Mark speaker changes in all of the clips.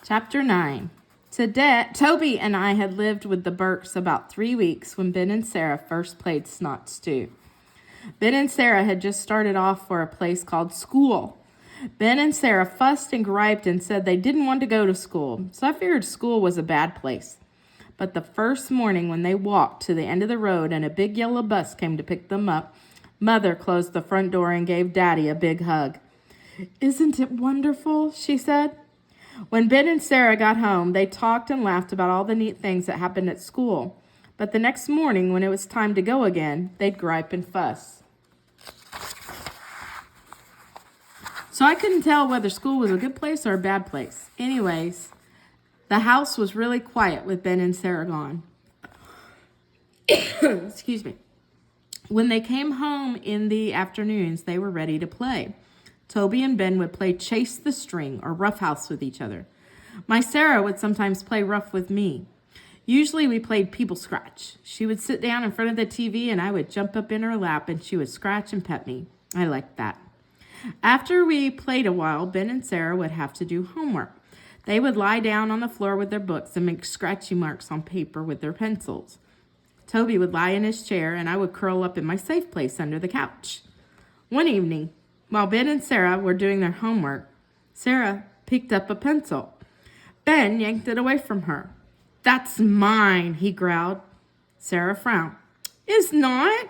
Speaker 1: Chapter 9. Toby and I had lived with the Burks about 3 weeks when Ben and Sarah first played Snot stew. Ben and Sarah had just started off for a place called school. Ben and Sarah fussed and griped and said they didn't want to go to school, so I figured school was a bad place. But the first morning when they walked to the end of the road and a big yellow bus came to pick them up, Mother closed the front door and gave Daddy a big hug. "Isn't it wonderful?" she said. When Ben and Sarah got home, they talked and laughed about all the neat things that happened at school. But the next morning, when it was time to go again, they'd gripe and fuss. So I couldn't tell whether school was a good place or a bad place. Anyways, the house was really quiet with Ben and Sarah gone. Excuse me. When they came home in the afternoons, they were ready to play. Toby and Ben would play chase the string or roughhouse with each other. My Sarah would sometimes play rough with me. Usually we played people scratch. She would sit down in front of the TV and I would jump up in her lap and she would scratch and pet me. I liked that. After we played a while, Ben and Sarah would have to do homework. They would lie down on the floor with their books and make scratchy marks on paper with their pencils. Toby would lie in his chair and I would curl up in my safe place under the couch. One evening, while Ben and Sarah were doing their homework, Sarah picked up a pencil. Ben yanked it away from her. "That's mine," he growled. Sarah frowned. "Is not?"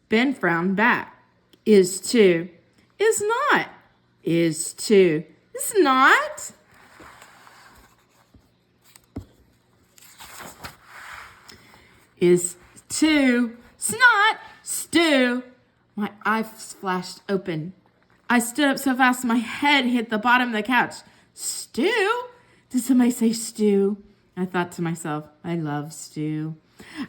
Speaker 1: Ben frowned back. "Is too." "Is not." "Is too." "Is not." "Is too." "Snot." "Stew." My eyes flashed open. I stood up so fast my head hit the bottom of the couch. "Stew? Did somebody say stew?" I thought to myself, I love stew.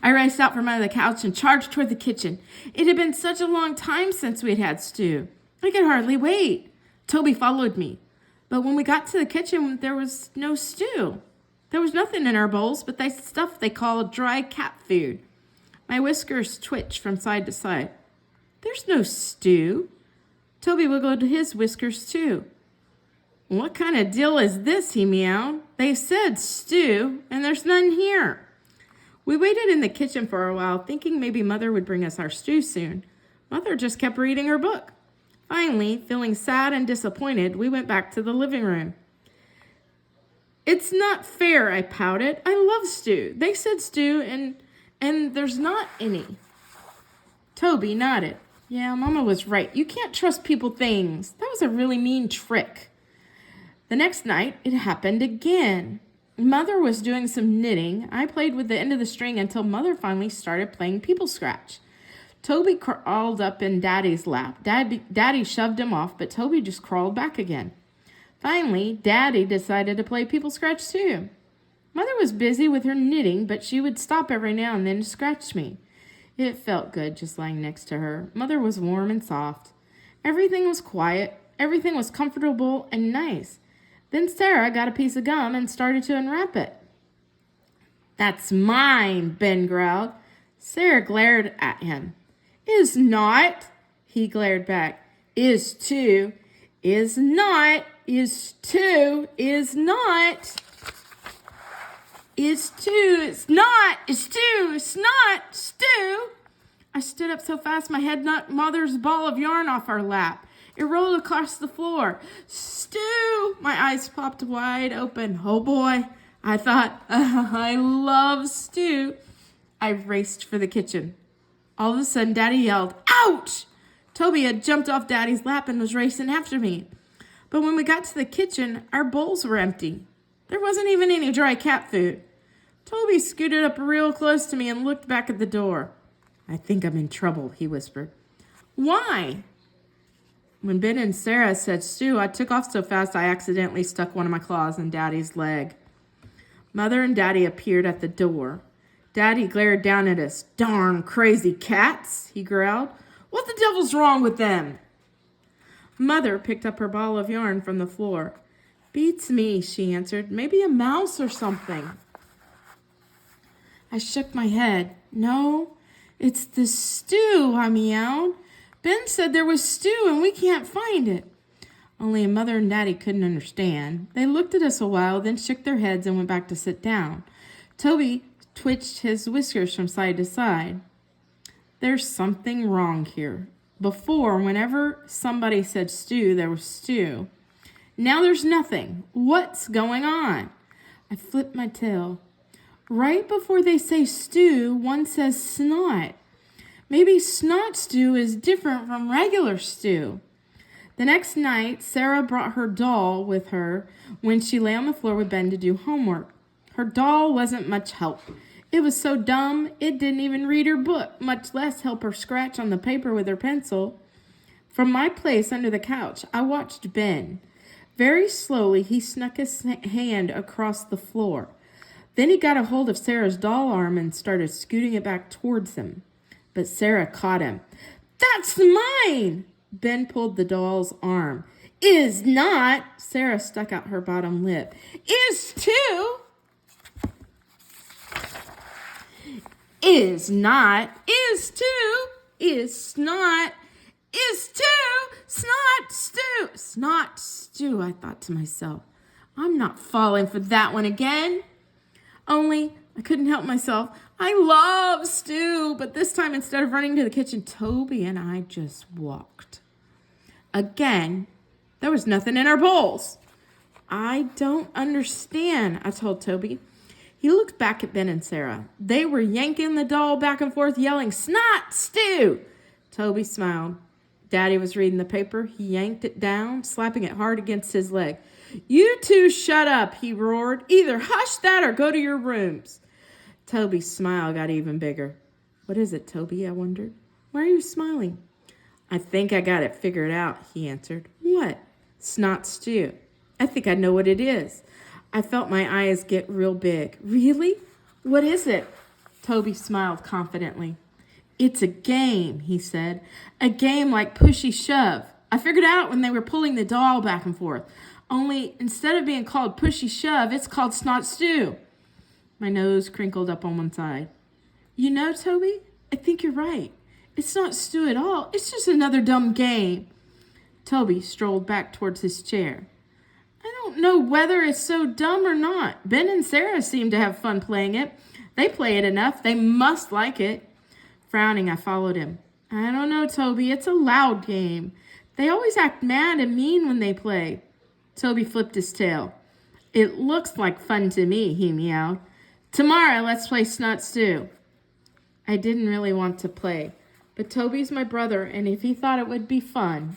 Speaker 1: I raced out from under the couch and charged toward the kitchen. It had been such a long time since we'd had stew. I could hardly wait. Toby followed me. But when we got to the kitchen, there was no stew. There was nothing in our bowls but the stuff they call dry cat food. My whiskers twitched from side to side. "There's no stew." Toby wiggled his whiskers too. "What kind of deal is this?" he meowed. "They said stew, and there's none here." We waited in the kitchen for a while, thinking maybe Mother would bring us our stew soon. Mother just kept reading her book. Finally, feeling sad and disappointed, we went back to the living room. "It's not fair," I pouted. "I love stew. They said stew, and there's not any." Toby nodded. "Yeah, Mama was right. You can't trust people things. That was a really mean trick." The next night, it happened again. Mother was doing some knitting. I played with the end of the string until Mother finally started playing people scratch. Toby crawled up in Daddy's lap. Daddy shoved him off, but Toby just crawled back again. Finally, Daddy decided to play people scratch too. Mother was busy with her knitting, but she would stop every now and then to scratch me. It felt good just lying next to her. Mother was warm and soft. Everything was quiet. Everything was comfortable and nice. Then Sarah got a piece of gum and started to unwrap it. "That's mine," Ben growled. Sarah glared at him. "Is not." He glared back. "Is too." "Is not." "Is too." "Is not." "Is too." "It's not." "It's too." "It's not." "Stew." I stood up so fast my head knocked Mother's ball of yarn off our lap. It rolled across the floor. "Stew!" My eyes popped wide open. Oh boy, I thought, I love stew. I raced for the kitchen. All of a sudden, Daddy yelled, "Ouch!" Toby had jumped off Daddy's lap and was racing after me. But when we got to the kitchen, our bowls were empty. There wasn't even any dry cat food. Toby scooted up real close to me and looked back at the door. "I think I'm in trouble," he whispered. "Why?" When Ben and Sarah said stew, I took off so fast I accidentally stuck one of my claws in Daddy's leg. Mother and Daddy appeared at the door. Daddy glared down at us. "Darn crazy cats," he growled. "What the devil's wrong with them?" Mother picked up her ball of yarn from the floor. "Beats me," she answered. "Maybe a mouse or something." I shook my head. "No, it's the stew," I meowed. "Ben said there was stew and we can't find it." Only Mother and Daddy couldn't understand. They looked at us a while, then shook their heads and went back to sit down. Toby twitched his whiskers from side to side. There's something wrong here. Before, whenever somebody said stew, there was stew. Now there's nothing. What's going on? I flipped my tail. Right before they say stew, one says snot. Maybe snot stew is different from regular stew. The next night, Sarah brought her doll with her when she lay on the floor with Ben to do homework. Her doll wasn't much help. It was so dumb, it didn't even read her book, much less help her scratch on the paper with her pencil. From my place under the couch, I watched Ben. Very slowly, he snuck his hand across the floor. Then he got a hold of Sarah's doll arm and started scooting it back towards him. But Sarah caught him. That's mine! Ben pulled the doll's arm. Is not. Sarah stuck out her bottom lip. Is too. Is not. Is too. Is not. Is too. Snot stew. Snot stew, I thought to myself. I'm not falling for that one again. Only I couldn't help myself. I love stew, but this time instead of running to the kitchen, Toby and I just walked. Again, there was nothing in our bowls. I don't understand, I told Toby. He looked back at Ben and Sarah. They were yanking the doll back and forth, yelling, Snot stew! Toby smiled. Daddy was reading the paper. He yanked it down, slapping it hard against his leg. You two shut up, he roared. Either hush that or go to your rooms. Toby's smile got even bigger. What is it, Toby? I wondered. Why are you smiling? I think I got it figured out, he answered. What? Snot stew. I think I know what it is. I felt my eyes get real big. Really? What is it? Toby smiled confidently. It's a game, he said. A game like pushy shove. I figured out when they were pulling the doll back and forth. Only instead of being called pushy shove, it's called snot stew. My nose crinkled up on one side. You know, Toby, I think you're right. It's not stew at all. It's just another dumb game. Toby strolled back towards his chair. I don't know whether it's so dumb or not. Ben and Sarah seem to have fun playing it. They play it enough. They must like it. Frowning, I followed him. I don't know, Toby. It's a loud game. They always act mad and mean when they play. Toby flipped his tail. It looks like fun to me, he meowed. Tomorrow, let's play snot stew. I didn't really want to play, but Toby's my brother, and if he thought it would be fun,